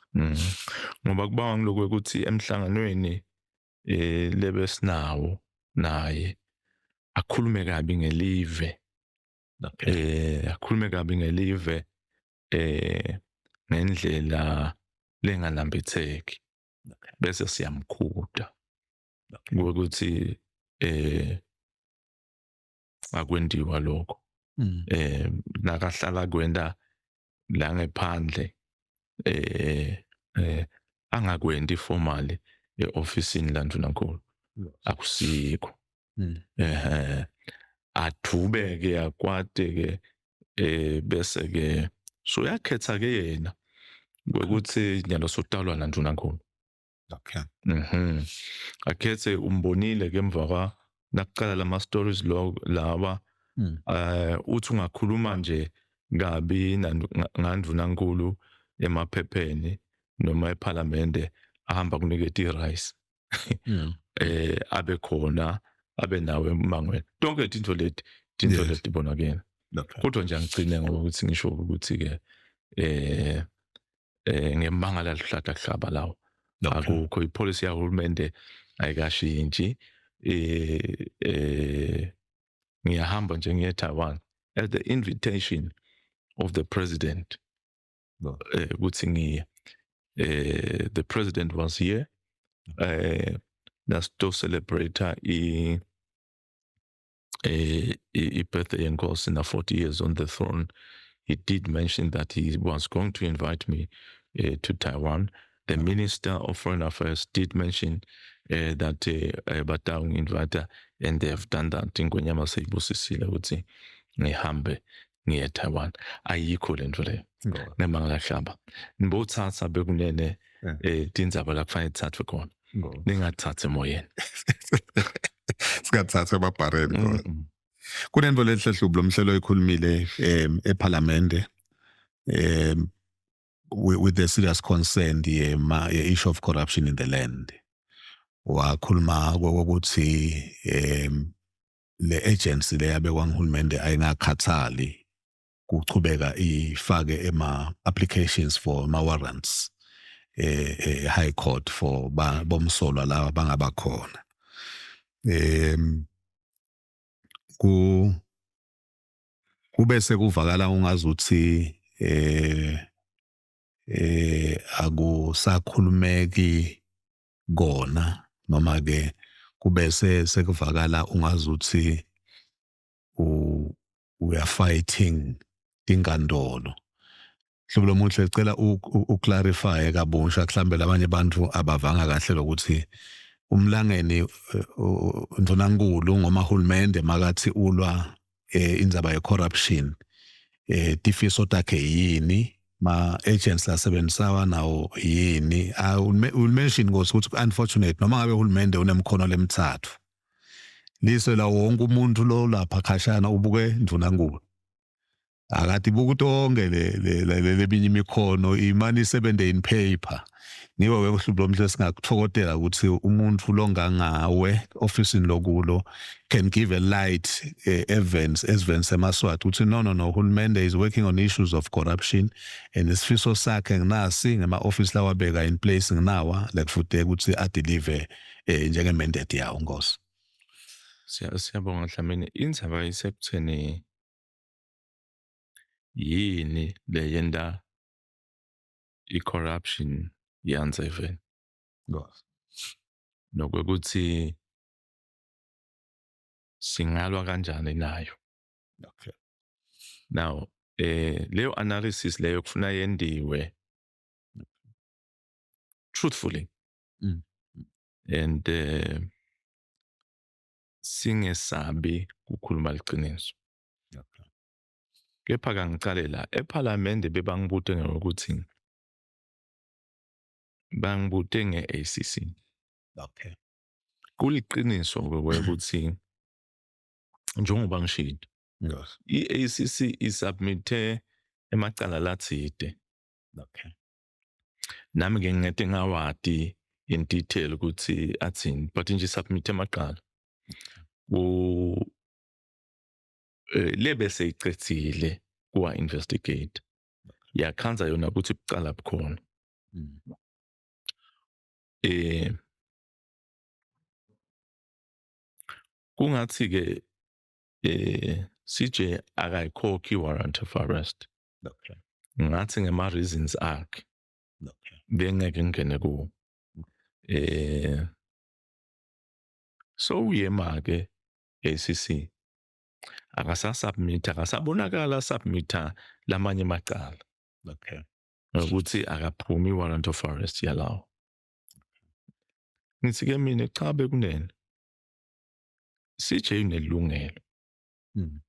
Ngoba kubanga ngilokhu ukuthi emhlanganweni lebesinawo naye akhulume kabi ngelive, akhulume kabi ngelive ngendlela lenganambitheki, bese siyamkhuda ukuthi akwendiwa lokho. Nakahlala kwenda la ngephandle angakwendi formally e-ofisini laNdunankulu akusikho. Adube-ke akwate-ke bese ke so yakhetha ke yena ukuthi nyalo sokutalwa naNdunankulu. Akhethe umbonile ke emva kwa nakuqala lama stories lawa uthi ungakhuluma nje kabi ngaNdunankulu emaphepheni noma ePhalamende ahamba kuniketa i-rice abe khona abe nawe emangweni tonke into leti bona kuyena. Kodwa nje angigcine ngokuthi ngisho ukuthi ke ngemangala lihlata kuhlaba lawo akukho ipolicy yahulumende ayikashintshi. Ngiyahamba nje ngiye Taiwan at the invitation of the president ukuthi ngiye. The president was here to celebrate i-birthday yenkosi na 40 years on the throne. He did mention that he was going to invite me to Taiwan. The Minister of Foreign Affairs did mention that batawung invite, and they have done that. Ngonyama seyibusisile ukuthi ngihambe ngiye Taiwan. Ayikho lento leyo. Nemangala hlaba. Nibothatha bekunene tindzaba la kufanele thathwe khona. Ningathathe emoyeni. Singathatha emabhareni khona. Kunento lenhle Hlubulo Mhlelo oyikhulumile ePhalamende with the serious concern the issue of corruption in the land. Wakhuluma ukuthi le agency leyabekwa nguhulumende ayingakhathali kuchubeka ifake applications for warrants high court for bomsolwa laba bangaba khona. Kubese kuvakala ungazuthi akusakhulumeki kona noma ke kubese sekuvakala ungazuthi we are fighting inkantolo. Hlubulo Muhle ecela uclarify kabusha mhlambe labanye abantu abavanga kahle lokuthi umlangeni Ndunankulu ngomahulumende makathi ulwa indzaba ye-corruption tifiso takhe yini ma agents lasebenzisawa nawo yini. Will mention ukuthi unfortunate noma ngabe uhulumende unemkhono lemithathu liso la wonke umuntu lo lapha khashana ubuke Ndunankulu akati buku tonke lebinye imikhono imani isebende in paper. Niwe Hlubulo Mhlelo singakuthokozela ukuthi umuntu longangawe ofisini lokulo can give a light evidence emaswati ukuthi no uhulumende is working on issues of corruption and isifiso sakhe nginasi ngema office lawa beka in place nginawa lekufute ukuthi adeliver njenge mandate yawo Nkosi. Siyabonga Dlamini. Indzaba isekutheni yini le yenda i-corruption yanze vele. Nkosi. Nokuthi singalwa kanjani nayo. Now leyo analysis leyo kufuna yendiwe truthfully and singesabi ukukhuluma liqiniso. Kepha kangicale la ePhalamende bebangibute ngokuthi bangibute nge-ACC. Kuliqiniso ukuthi njengoba ngishilo i-ACC isubmite emacala lathide. Nami ke ngingede ngawadi in detail ukuthi athini but nje submit emaqala lebe seyicethile kuwa investigate yakhanza yona ukuthi bucala bukhona kungathi ke CJ akayikhokhi warrant of arrest ngathi ngema reasons akhe bengeke ngene kuwo so uyema ke ACC akasabonakala submitter lamanye macala ukuthi akaphumi warrant of arrest yalawo. Ngithi ke mina cha bekunene CJ unelungelo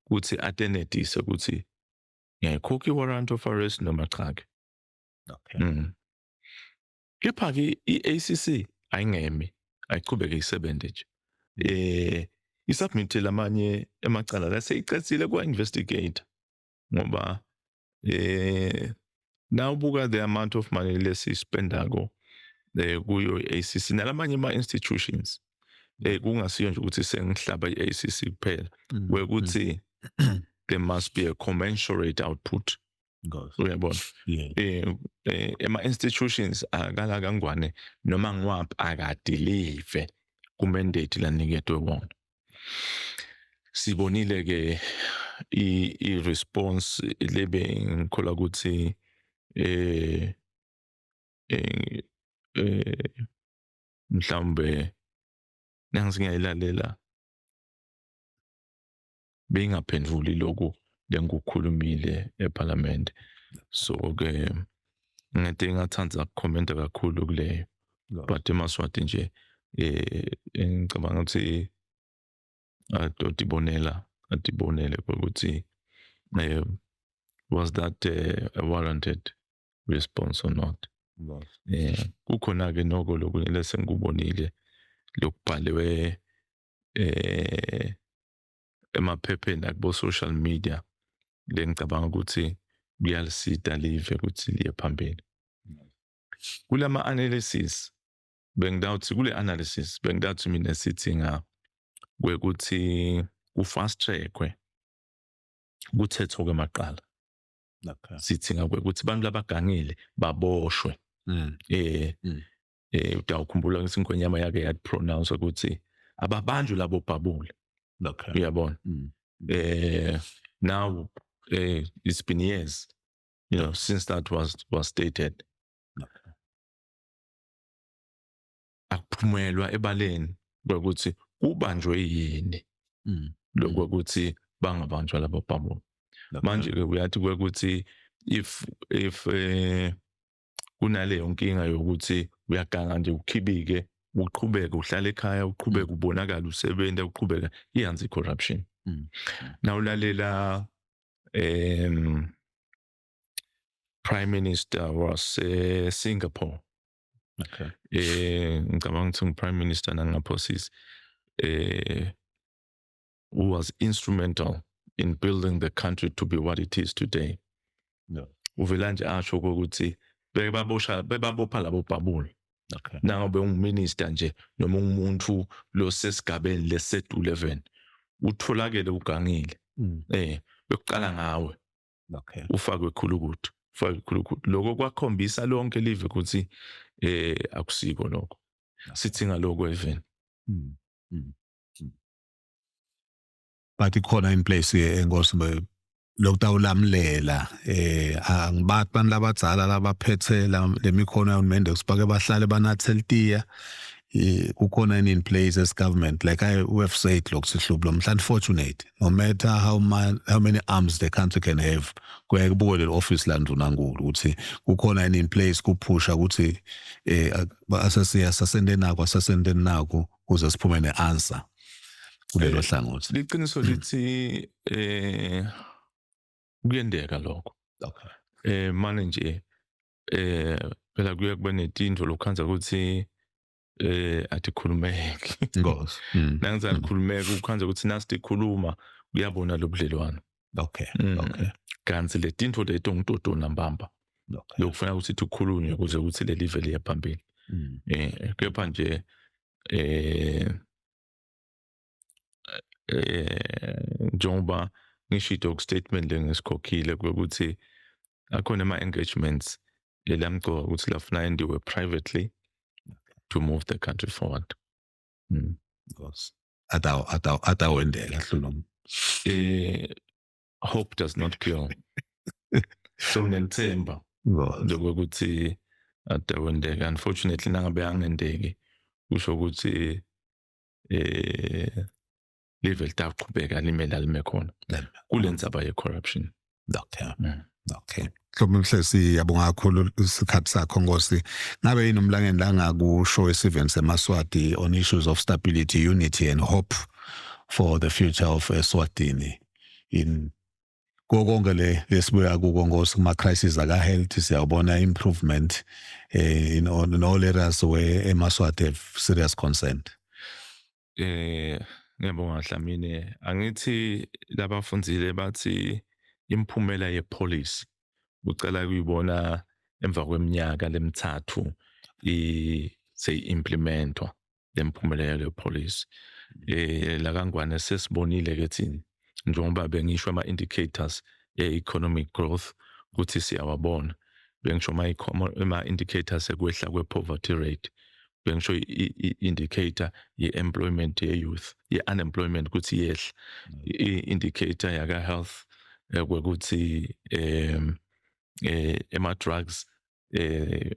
ukuthi atenedise ukuthi ngiyayikhokha warrant of arrest noma cha ke. Kepha ke iACC ayingemi ayiqhubeke isebenze nje. Isubmit lamanye emacala la seyicethile kwa investigator ngoba nawubuka the amount of money lesispendako kuyo iACC nalamanye ama institutions kungasiyo nje ukuthi sengihlaba iACC kuphela wekuthi there must be a commensurate output. Uyabona ema institutions akala kangwane noma ngiwaphi akadelive kumandate lanikedwe wona. Sibonile ke i-response lebe ngikhola ukuthi mhlawumbe nangisingayilalela bengaphenduli lokho lengukhulumile eParliament. So ke ngeke ngathanza ukukhomenta kakhulu kuleyo but emaswati nje ngicabanga ukuthi atibonele ukuthi was that a warranted response or not. Kukhona ke noko lokunye lesengubonile lokubhaliwe emaphepheni akubo social media lengicabanga ukuthi kuyalisida live ukuthi liye phambili. Kulama analysis bengidawuthi kule analysis bengidawuthi mina sithi kwekuthi ku-fast trackwe kuthethwe kwemaqala. Sithi ngakwekuthi abantu labagangile baboshwe. Utawukhumbula ukuthi iNgonyama yake yat pronounce ukuthi ababanjwe labo bhabule. Uyabona? Now it's been years, since that was stated. Akuphumelwa ebaleni ukuthi kubanjwe yini lokuthi bangabanjwa labo bhabule. Manje ke uyathi kwekuthi if kunaleyo nkinga yokuthi uyaganga nje ukhibike uqhubeke uhlale ekhaya uqhubeke ubonakala usebenza uqhubeka iyanzi corruption. Nawulalela Prime Minister was Singapore. Ngicabanga ukuthi Prime Minister nangaphosisi who was instrumental in building the country to be what it is today. Uvela nje asho ukuthi bebabopha labo bhabule. Nangabe unguminister nje noma umuntu lo sesigabeni leset 11 utholakele ugangile. Bekuqala ngawe. Ufakwe khulukuthi. Lokho kwakhombisa lonke live ukuthi akusiko lokho. Sithi ngaloko even. But ikhona in place engosbe lokutawulamlela angibathi abantu labadzala labaphethe lemikhono yahulumende kusibake bahlale banathela itiya kukhona in place as government like we have said lokusihlupho unfortunate no matter how many arms the country can have kuye kubuke le office landvunankulu ukuthi kukhona in place kuphusha ukuthi asasende nako kuze siphume neanswer kulelo hlangothi. Liqiniso lithi kuyendeka lokho. Manje nje phela kuye kube netindvo lokhanza ukuthi atikhulumeke. Ngozi. Nangiza likhulumeka ukhanza ukuthi nasikhuluma uyabona lobudlelwano. Okay. Kanti le tinto leto ngitotona mbamba. Lokufuna ukuthi ukukhulunywe ukuze ukuthi le live liye phambili. Kepha nje njengoba ngisho i-dog statement lengisikhokhile ukuthi akhona ama-engagements lamcoka ukuthi lafuna endiwe privately to move the country forward. Because atawendela hlulom. Hope does not kill. So nginethemba lokuthi atawendeka. Unfortunately nangabe angendeki kusho ukuthi level taqhubeka limela lime khona kule ndzaba ye-corruption. Okay. Mhlombe siyabonga kakhulu isikhathi sakho Nkosi. Ngabe yini umlangeni la ngakusho e-event seMaswati on issues of stability, unity and hope for the future of Eswatini in konke lesibuya kuko Nkosi kuma crisis aka health siyabona improvement in all areas where eMaswati have serious concern. Ngiyabonga Dlamini, angithi labafundzile bathi imphumela yepolicy ucela kuyibona emva kweminyaka lemithathu seyimplementwa lemphumela yale policy. La kaNgwane sesibonile ke thina njengoba bengisho ama-indicators e-economic growth ukuthi siyawabona. Bengisho ama-indicators ekwehla kwe-poverty rate. Bengisho i-indicator ye-employment ye-youth, ye-unemployment ukuthi yehla. I-indicator yaka-health kwekuthi drugs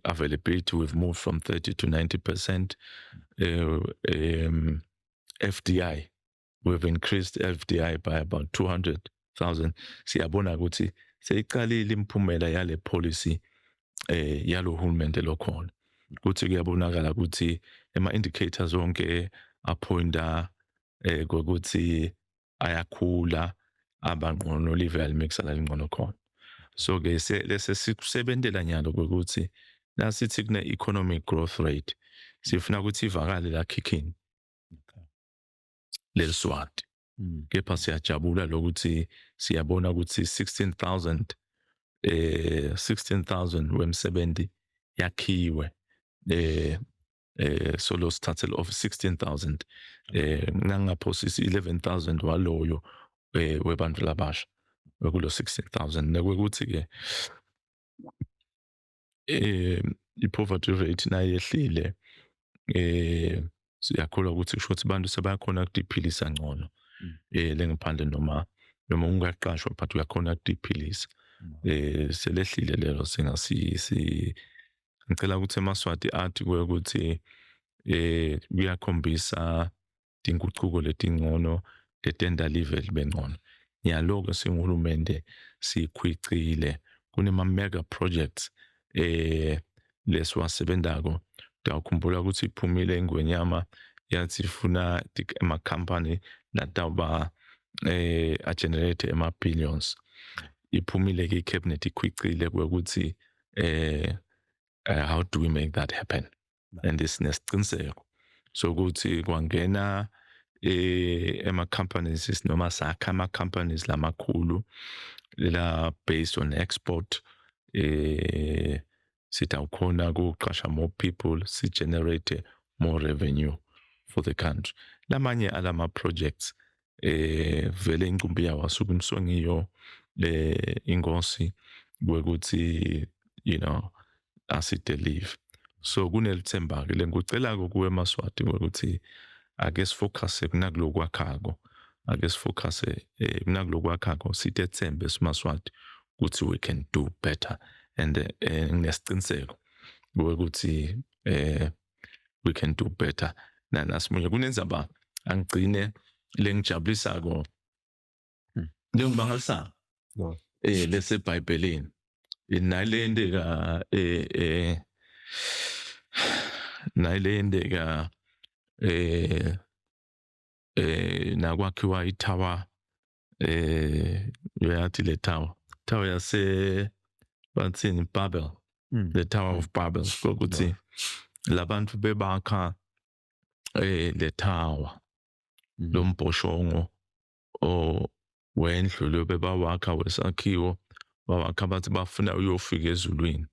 availability we've moved from 30 to 90%. FDI, we've increased FDI by about 200,000. Siyabona ukuthi seyiqalile imphumela yale policy yalo hulumende lokhona. Kuthi kuyabonakala ukuthi ama-indicators onke aphointa kokuthi ayakhula abangqono level mixala lingqono khona. So ke lese sikusebentela nyalo ukuthi nasithi kune economic growth rate sifuna ukuthi ivakale la kicking leSwati. Kepha siyajabula lokuthi siyabona ukuthi 16,000 wemsebenzi yakhiwe solo started of 16,000 nangaphosisi 11,000 waloyo webantu labasha kulo 16,000 nekwekuthi ke i-poverty rate nayehlile siyakholwa ukuthi kusho ukuthi abantu sebayakhona ukuyiphilisa ngcono lengaphandle noma ungaqashwa but uyakhona ukuyiphilisa. Selehlile lelo ngicela ukuthi eMaswati athi ukuthi kuyakhombisa inguquko letingcono letenda level bengcono. Ngiyaloku singurhulumende sikhwicile kunema mega projects lesiwasebenzako. Ngiyakhumbula ukuthi iphumile eNgwenyama yathi ifuna ama company latawuba a generate ama billions. Iphumile ke cabinet ikhwicile ukuthi how do we make that happen? And this nesiqiniseko so ukuthi kwangena ema companies noma sakha ama companies lamakhulu la based on export sitawukhona ukuqasha more people, si generate more revenue for the country. Lamanye alama projects vele inkumbi yawo asuke umsongiyo ingosi kwekuthi asidelive. So kunelithemba ke ngicela kuwe eMaswati ukuthi ake sifocus kunakulokwakhago, ake sifocus kunakulokwakhago sithe thembe eMaswati ukuthi we can do better and nginesiqiniseko ukuthi we can do better. Nasimunye kunenzaba angigcine lengijabulisako lengibangalisana lese Bhayibhelini nayilendeka nayilendeka nakwakhiwa itower yathi le tower yase bathini Babel, the Tower of Babel ukuthi labantu bebakha le tower lombhoshongo wendlu lo bebawakha wesakhiwo bawakha bathi bafuna uyofika ezulwini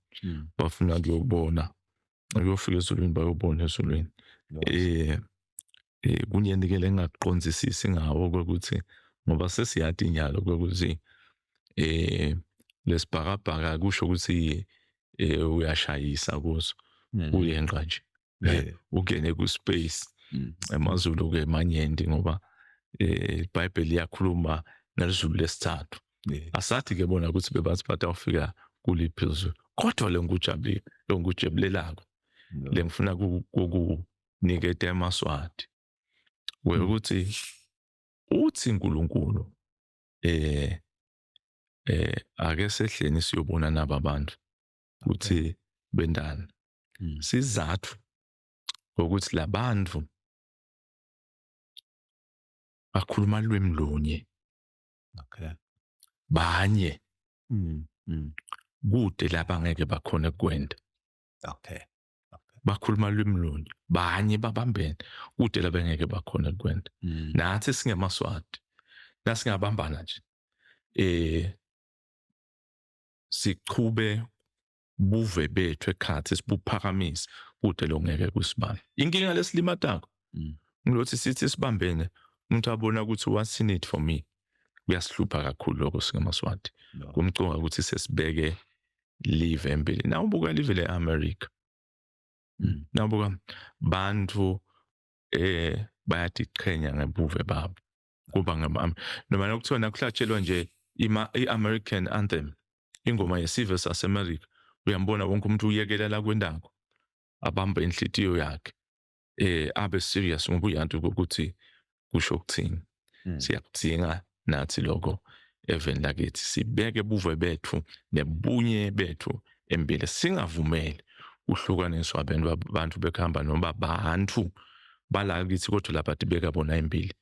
bafuna ukuyobona uyofika ezulwini bayobona ezulwini kunyenikele engaqonzisisi ngawo ukuthi ngoba sesiyathi inyalo ukuthi lesibhakabhaka kusho ukuthi uyashayisa kuzo uyenqa nje ungene ku-space emazulu-ke manyendi ngoba iBhayibheli liyakhuluma ngelizulu lesithathu asathi-ke bona ukuthi bebathi bathi awufika kuliphi izulu kodwa le ngikujabulelako le ngifuna kukuniketa emaswati ukuthi uthi uNkulunkulu ake sehleni siyobona naba bantu ukuthi bendani sizathu ukuthi labantu bakhuluma lwimi lunye banye kude lapha ngeke bakhona kwenda bakhuluma lwimi lunye banye babambene kude lapha ngeke bakhona kwenda nathi singemaswati nasingabambana nje sichube buve bethu ekhathi sibuphakamise kude lo ngeke kusibani inkinga lesilimatako ngilothi sithi sibambene umuntu abona ukuthi what's in it for me kuyasihlupha kakhulu lokho singemaswati kumconga ukuthi sesibeke live empilini na ubuka live le-America nabuka bantu bayatiqhenya ngebuve babo kuba noma nokuthiwa nakuhlatshelwa nje i-American anthem ingoma yesive saseMelika uyambona wonke umuntu uyekelela kwendako abamba inhlitiyo yakhe abe serious ngoba uyantu ukuthi kusho ukuthini siyakudinga nathi lokho eveni lakithi sibeke buve bethu nebunye bethu empilo singavumeli uhlukaniswa abantu bekhamba noma bantu bala kithi kodwa lapha tibeka bona impilo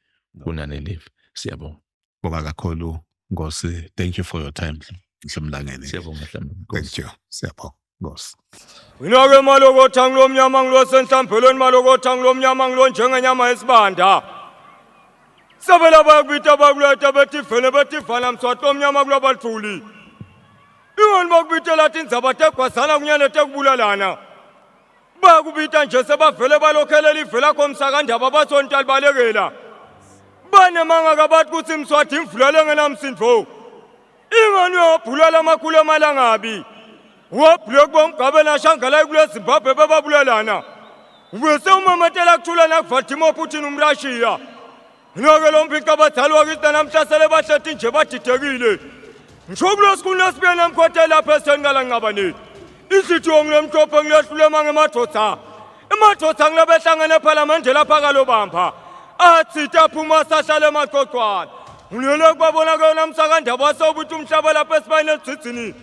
kunanelive siyabonga Bonga kakhulu Nkosi, thank you for your time Mhlomlangeni. Siyabonga Thank you. Siyabonga Nkosi. Wina-ke malokotha ngilomnyama ngilosenhlambelweni malokotha ngilomnyama ngilo njengenyama yesibanda. Sabela bakubita bakuleta bethi vele bethi vala mswati omnyama kulabalthuli. Ingani bakubita lathi indzaba tegwazana kunyane tekubulalana. Bakubita nje sebavele balokhelela ivela komsakandaba basontali balekela. Banemanga kabathi kuthi mswati imvulele ngenamsindvo. Ingani uyabhulala amakhulu emalangabi. Wabhuleka bomgabela shangala kule Zimbabwe bebabulalana. Ubese umamatela kuthula nakuVladimir Putin umRussia. Ngeke lo mpika abadala wakithi namhlasele bahlethi nje badidekile. Ngisho kulesikhulu lesibiyeni namkhothe lapha esenkala ngqabaneni. Isithiyo ngilemhlophe ngilehlule mangemadodza. Emadodza ngilebehlangene eParliament lapha kalobamba. Athi taphuma sahlale emaqoqwana. Ngilele kwabona ke namsakandaba wasobuthi umhlaba lapha esibayini edzidzini.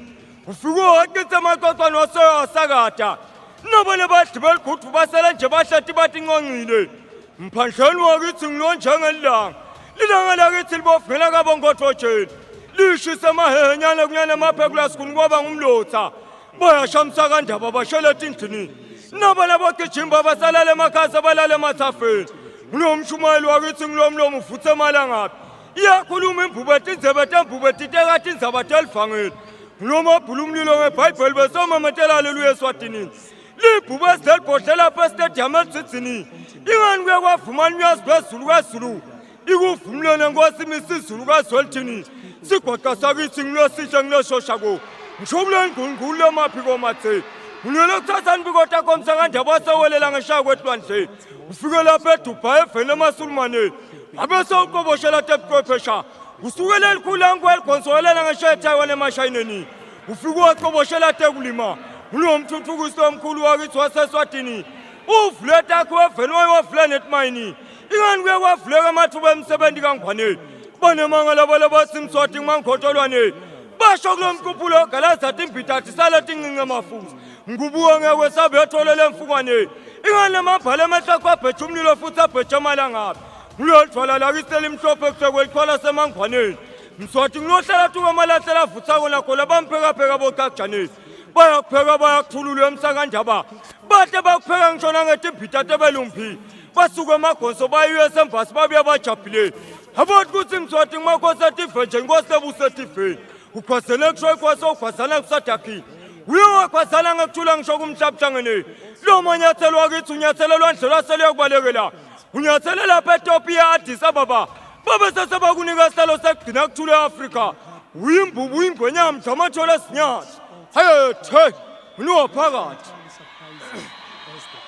Ufike wakithi emaqoqwana wasakada. Nabone badibela igudvu basele nje bahlethi bathi ngongcile. Mphandleni wakithi ngilo njengelanga. Lilanga lakithi libofela kabongothotsheni. Lishisa amahenyane kunyane amaphekula sikhuni kwaba ngumlotha. Bayashamsa kandaba basheleti endlini. Nabona bagijimba basalale emakhaya balale emathafeni. Ngilomshumayeli wakithi ngilomlomo uvuthe emalangaphi. Iyakhuluma imbubethi indzebe tembubethi tekathi indzaba telivangeli. Ngilomabhula umlilo ngeBhayibheli besomametela haleluya eSwatini. Libhube esilibhodle lapha estadium edzidzini. Ingani kuye kwavumana umnyazi kwezulu kwezulu. Ikuvumlene Nkosi imisizulu kaZwelithini. Sigoqa sakithi ngilosihle ngiloshosha. Ngishobuleni ngqungqulu lemaphiko mathe. Ngilele kuthatha nibikota komsakandaba wasewelela ngeshaya kwetwandle. Ufike lapha eDubai evele emaSulumane. Ngabe sewuqoboshela tebuqwephesha. Usukele elikhulu ngweligonsowelela ngeshaya eTaiwan emashayineni. Ufike waqoboshela tekulima. Ngilomthuthukiso omkhulu wakithi waseSwatini. Uvule takho wevele wayovule netmayini. Ingani kuye kwavuleka amathuba emsebenzi kangwane. Banemanga labale basimswati mangkhotolwane. Basho kulomqupulo galazathi imbitathi salathi ncince mafuza. Ngubuka ngeke sabe etholele emfukwane. Ingani lamabhala emehla kwabheja umlilo futhi abheja amalangaphi. Ngilolithwala lakithi elimhlophe kusekwelithwala semangwaneni. Mswati ngilohlala tuka amalahlela avuthako nakho labamphekapheka bocakujaneni. Bayakupheka bayakuthulula emsakandaba. Bahle bakupheka ngishona ngethi imbitathi ebelumphi. Basuka emagonso bayi-US Embassy babuya bajabulile. Abathi kuthi mswati ngumakhosi etive nje inkosi ebusa etiveni. Ukhwazele kusho ikhwaso ukhwazana kusadakini. Uye wakhwazana ngekuthula ngisho kumhlabutshangene. Lo manyathelo wakithi unyathelelwa ndlela asele yokubalekela. Unyathele lapha eTopiya e-Addis Ababa. babe sesebakunika isihlalo sekugcina kuthule e-Afrika uyimbubu uyingwenyama mjamathola sinyathi hayethe uniwaphakathi